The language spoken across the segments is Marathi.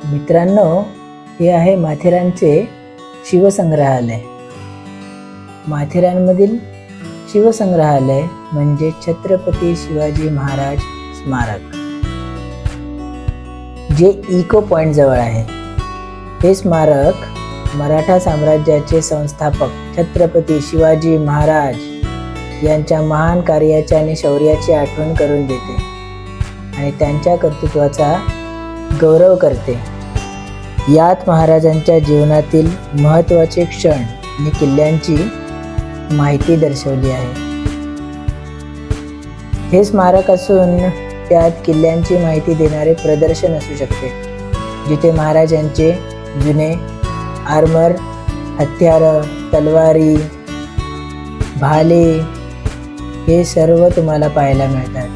मित्रांनो, हे आहे माथेरानचे शिवसंग्रहालय। माथेरानमधील शिवसंग्रहालय म्हणजे छत्रपती शिवाजी महाराज स्मारक, जे इको पॉइंट जवळ आहे। हे स्मारक मराठा साम्राज्याचे संस्थापक छत्रपती शिवाजी महाराज यांच्या महान कार्याची आणि शौर्याची आठवण करून देते आणि त्यांच्या कर्तृत्वाचा गौरव करते। यात महाराजांच्या जीवनातील महत्त्वाचे क्षण आणि किल्ल्यांची माहिती दर्शवली आहे। हे स्मारक असून त्यात किल्ल्यांची माहिती देणारे प्रदर्शन असू शकते, जिथे महाराजांचे जुने आर्मर, हत्यार, तलवारी, भाले हे सर्व तुम्हाला पाहायला मिळतात।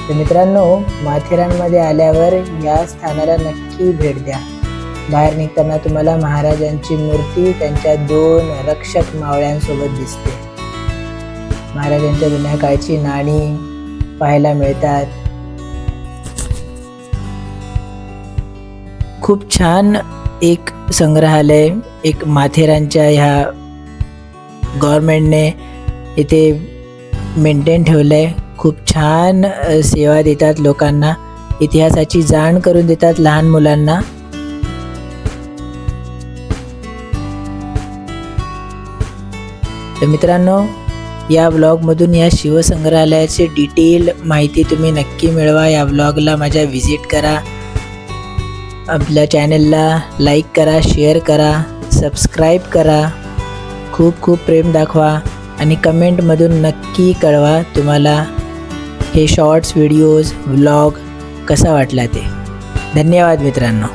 तर मित्रांनो, माथेरानमध्ये आल्यावर या स्थानाला नक्की भेट द्या। बाहेर निघताना तुम्हाला महाराजांची मूर्ती त्यांच्या 2 रक्षक मावळ्यांसोबत दिसते। महाराजांच्या जुन्या काळची नाणी पाहायला मिळतात। खूप छान एक संग्रहालय एक माथेरानच्या ह्या गव्हर्नमेंटने इथे मेंटेन ठेवलंय। खूप छान सेवा देतात लोकांना, इतिहासाची जाण करून देतात लहान मुलांना। तर मित्रांनो, या ब्लॉगमधून या शिवसंग्रहालयाची डिटेल माहिती तुम्ही नक्की मिळवा। या ब्लॉगला माझ्या व्हिजिट करा, आपल्या चॅनलला लाईक करा, शेअर करा, सबस्क्राईब करा, खूप खूप प्रेम दाखवा आणि कमेंटमधून नक्की कळवा तुम्हाला हे शॉर्ट्स व्हिडिओज व्लॉग कसा वाटला ते। धन्यवाद मित्रांनो।